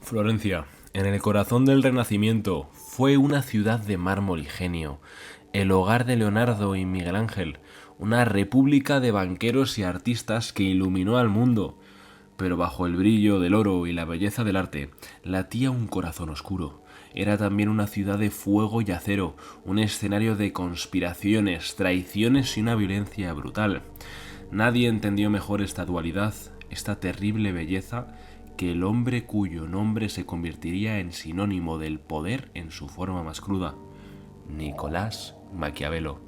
Florencia, en el corazón del Renacimiento, fue una ciudad de mármol y genio, el hogar de Leonardo y Miguel Ángel, una república de banqueros y artistas que iluminó al mundo. Pero bajo el brillo del oro y la belleza del arte, latía un corazón oscuro. Era también una ciudad de fuego y acero, un escenario de conspiraciones, traiciones y una violencia brutal. Nadie entendió mejor esta dualidad, esta terrible belleza, que el hombre cuyo nombre se convertiría en sinónimo del poder en su forma más cruda, Nicolás Maquiavelo.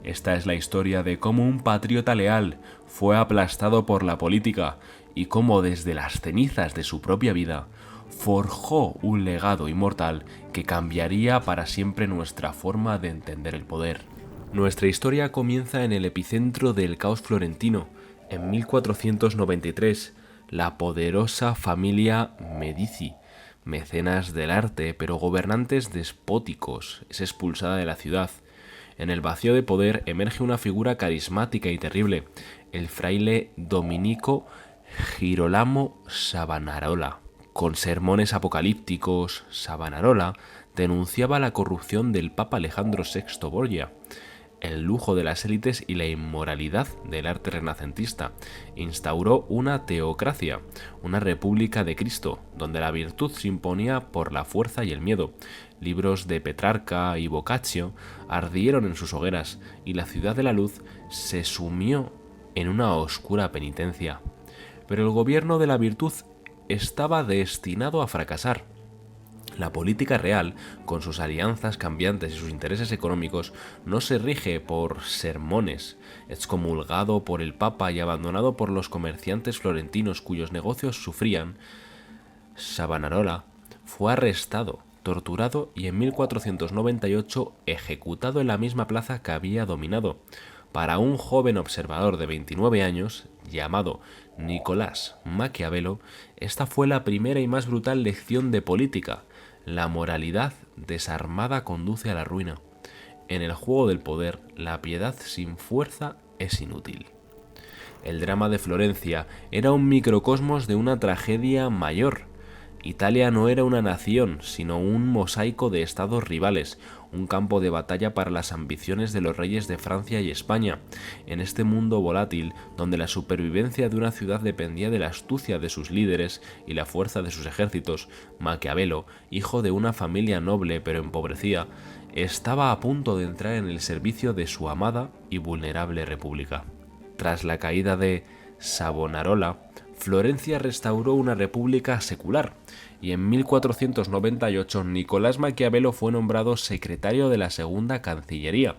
Esta es la historia de cómo un patriota leal fue aplastado por la política y cómo desde las cenizas de su propia vida forjó un legado inmortal que cambiaría para siempre nuestra forma de entender el poder. Nuestra historia comienza en el epicentro del caos florentino. En 1493, la poderosa familia Medici, mecenas del arte pero gobernantes despóticos, es expulsada de la ciudad. En el vacío de poder emerge una figura carismática y terrible, el fraile dominico Girolamo Savonarola. Con sermones apocalípticos, Savonarola denunciaba la corrupción del Papa Alejandro VI Borgia, el lujo de las élites y la inmoralidad del arte renacentista. Instauró una teocracia, una república de Cristo, donde la virtud se imponía por la fuerza y el miedo. Libros de Petrarca y Boccaccio ardieron en sus hogueras y la ciudad de la luz se sumió en una oscura penitencia. Pero el gobierno de la virtud estaba destinado a fracasar. La política real, con sus alianzas cambiantes y sus intereses económicos, no se rige por sermones. Excomulgado por el Papa y abandonado por los comerciantes florentinos cuyos negocios sufrían, Savonarola fue arrestado, torturado y en 1498 ejecutado en la misma plaza que había dominado. Para un joven observador de 29 años, llamado Nicolás Maquiavelo, esta fue la primera y más brutal lección de política. La moralidad desarmada conduce a la ruina. En el juego del poder, la piedad sin fuerza es inútil. El drama de Florencia era un microcosmos de una tragedia mayor. Italia no era una nación, sino un mosaico de estados rivales, un campo de batalla para las ambiciones de los reyes de Francia y España. En este mundo volátil, donde la supervivencia de una ciudad dependía de la astucia de sus líderes y la fuerza de sus ejércitos, Maquiavelo, hijo de una familia noble pero empobrecida, estaba a punto de entrar en el servicio de su amada y vulnerable república. Tras la caída de Savonarola, Florencia restauró una república secular y en 1498 Nicolás Maquiavelo fue nombrado secretario de la Segunda Cancillería.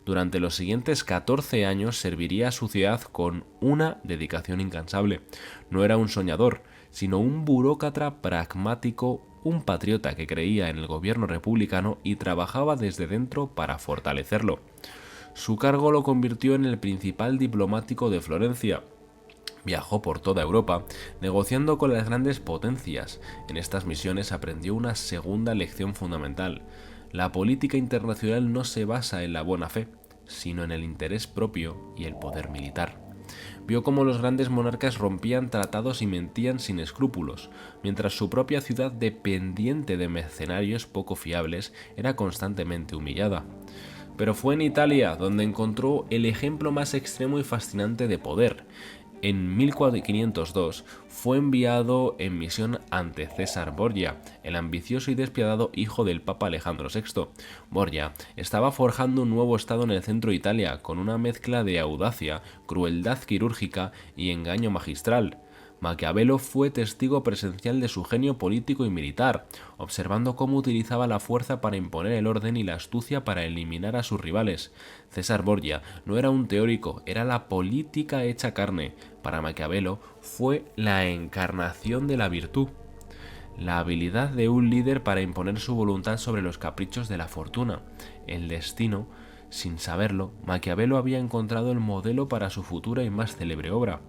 Durante los siguientes 14 años serviría a su ciudad con una dedicación incansable. No era un soñador, sino un burócrata pragmático, un patriota que creía en el gobierno republicano y trabajaba desde dentro para fortalecerlo. Su cargo lo convirtió en el principal diplomático de Florencia. Viajó por toda Europa, negociando con las grandes potencias. En estas misiones aprendió una segunda lección fundamental. La política internacional no se basa en la buena fe, sino en el interés propio y el poder militar. Vio cómo los grandes monarcas rompían tratados y mentían sin escrúpulos, mientras su propia ciudad, dependiente de mercenarios poco fiables, era constantemente humillada. Pero fue en Italia donde encontró el ejemplo más extremo y fascinante de poder. En 1502 fue enviado en misión ante César Borgia, el ambicioso y despiadado hijo del Papa Alejandro VI. Borgia estaba forjando un nuevo estado en el centro de Italia, con una mezcla de audacia, crueldad quirúrgica y engaño magistral. Maquiavelo fue testigo presencial de su genio político y militar, observando cómo utilizaba la fuerza para imponer el orden y la astucia para eliminar a sus rivales. César Borgia no era un teórico, era la política hecha carne. Para Maquiavelo fue la encarnación de la virtud, la habilidad de un líder para imponer su voluntad sobre los caprichos de la fortuna, el destino. Sin saberlo, Maquiavelo había encontrado el modelo para su futura y más célebre obra.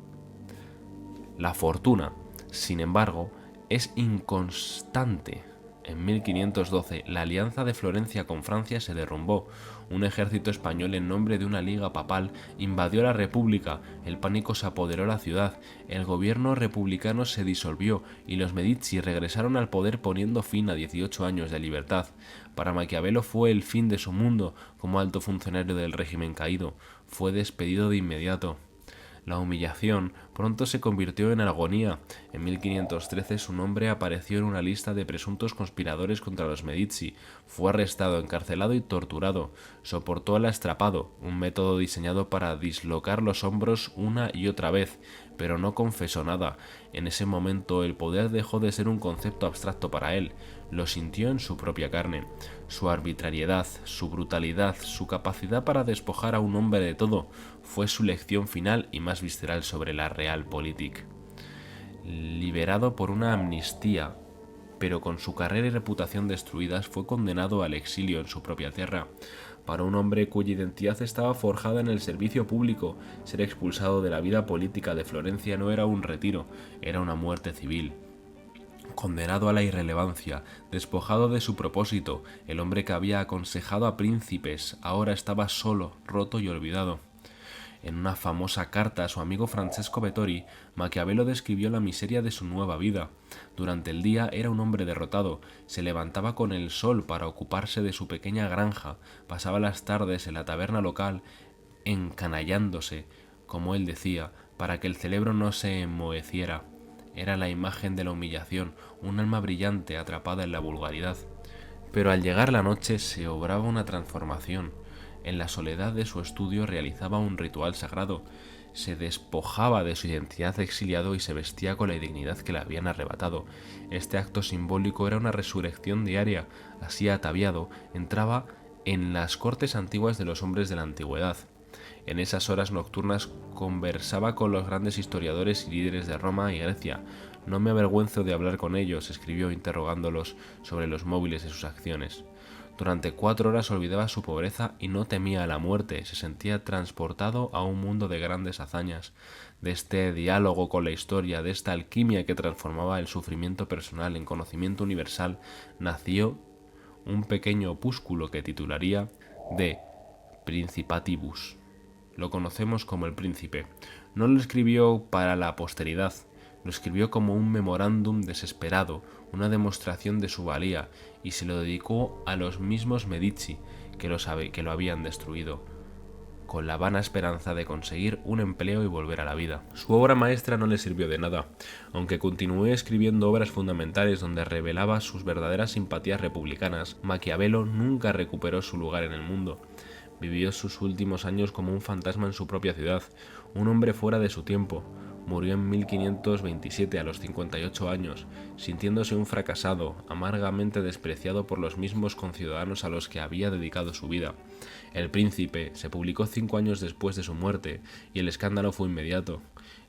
La fortuna, sin embargo, es inconstante. En 1512, la alianza de Florencia con Francia se derrumbó. Un ejército español en nombre de una liga papal invadió la República, el pánico se apoderó de la ciudad, el gobierno republicano se disolvió y los Medici regresaron al poder poniendo fin a 18 años de libertad. Para Maquiavelo fue el fin de su mundo como alto funcionario del régimen caído. Fue despedido de inmediato. La humillación pronto se convirtió en agonía. En 1513 su nombre apareció en una lista de presuntos conspiradores contra los Medici. Fue arrestado, encarcelado y torturado. Soportó el astrapado, un método diseñado para dislocar los hombros una y otra vez, pero no confesó nada. En ese momento el poder dejó de ser un concepto abstracto para él. Lo sintió en su propia carne. Su arbitrariedad, su brutalidad, su capacidad para despojar a un hombre de todo, fue su lección final y más visceral sobre la realpolitik. Liberado por una amnistía, pero con su carrera y reputación destruidas, fue condenado al exilio en su propia tierra. Para un hombre cuya identidad estaba forjada en el servicio público, ser expulsado de la vida política de Florencia no era un retiro, era una muerte civil. Condenado a la irrelevancia, despojado de su propósito, el hombre que había aconsejado a príncipes ahora estaba solo, roto y olvidado. En una famosa carta a su amigo Francesco Vettori, Maquiavelo describió la miseria de su nueva vida. Durante el día era un hombre derrotado, se levantaba con el sol para ocuparse de su pequeña granja, pasaba las tardes en la taberna local encanallándose, como él decía, para que el cerebro no se enmoheciera. Era la imagen de la humillación, un alma brillante atrapada en la vulgaridad. Pero al llegar la noche se obraba una transformación. En la soledad de su estudio realizaba un ritual sagrado. Se despojaba de su identidad de exiliado y se vestía con la dignidad que le habían arrebatado. Este acto simbólico era una resurrección diaria. Así ataviado, entraba en las cortes antiguas de los hombres de la antigüedad. En esas horas nocturnas conversaba con los grandes historiadores y líderes de Roma y Grecia. No me avergüenzo de hablar con ellos, escribió interrogándolos sobre los móviles de sus acciones. Durante 4 horas olvidaba su pobreza y no temía a la muerte, se sentía transportado a un mundo de grandes hazañas. De este diálogo con la historia, de esta alquimia que transformaba el sufrimiento personal en conocimiento universal, nació un pequeño opúsculo que titularía De Principatibus. Lo conocemos como El Príncipe. No lo escribió para la posteridad, lo escribió como un memorándum desesperado, una demostración de su valía, y se lo dedicó a los mismos Medici que lo habían destruido, con la vana esperanza de conseguir un empleo y volver a la vida. Su obra maestra no le sirvió de nada, aunque continuó escribiendo obras fundamentales donde revelaba sus verdaderas simpatías republicanas. Maquiavelo nunca recuperó su lugar en el mundo. Vivió sus últimos años como un fantasma en su propia ciudad, un hombre fuera de su tiempo. Murió en 1527 a los 58 años, sintiéndose un fracasado, amargamente despreciado por los mismos conciudadanos a los que había dedicado su vida. El Príncipe se publicó 5 años después de su muerte, y el escándalo fue inmediato.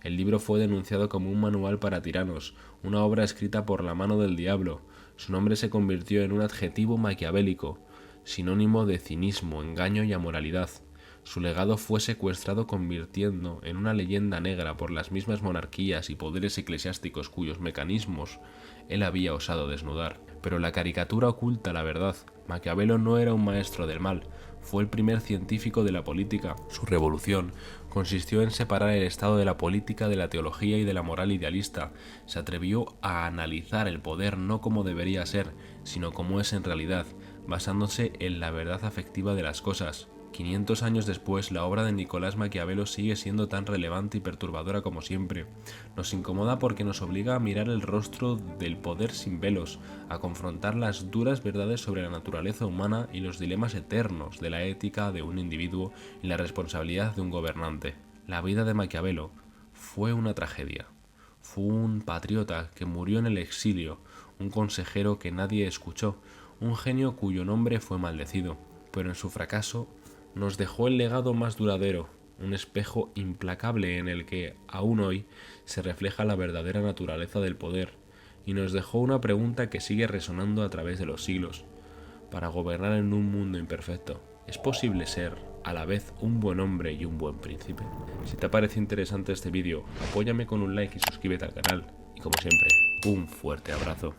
El libro fue denunciado como un manual para tiranos, una obra escrita por la mano del diablo. Su nombre se convirtió en un adjetivo maquiavélico, sinónimo de cinismo, engaño y amoralidad. Su legado fue secuestrado convirtiendo en una leyenda negra por las mismas monarquías y poderes eclesiásticos cuyos mecanismos él había osado desnudar. Pero la caricatura oculta la verdad. Maquiavelo no era un maestro del mal, fue el primer científico de la política. Su revolución consistió en separar el estado de la política de la teología y de la moral idealista. Se atrevió a analizar el poder no como debería ser, sino como es en realidad, basándose en la verdad afectiva de las cosas. 500 años después, la obra de Nicolás Maquiavelo sigue siendo tan relevante y perturbadora como siempre. Nos incomoda porque nos obliga a mirar el rostro del poder sin velos, a confrontar las duras verdades sobre la naturaleza humana y los dilemas eternos de la ética de un individuo y la responsabilidad de un gobernante. La vida de Maquiavelo fue una tragedia. Fue un patriota que murió en el exilio, un consejero que nadie escuchó, un genio cuyo nombre fue maldecido, pero en su fracaso nos dejó el legado más duradero, un espejo implacable en el que, aún hoy, se refleja la verdadera naturaleza del poder, y nos dejó una pregunta que sigue resonando a través de los siglos. Para gobernar en un mundo imperfecto, ¿es posible ser a la vez un buen hombre y un buen príncipe? Si te ha parecido interesante este vídeo, apóyame con un like y suscríbete al canal, y como siempre, un fuerte abrazo.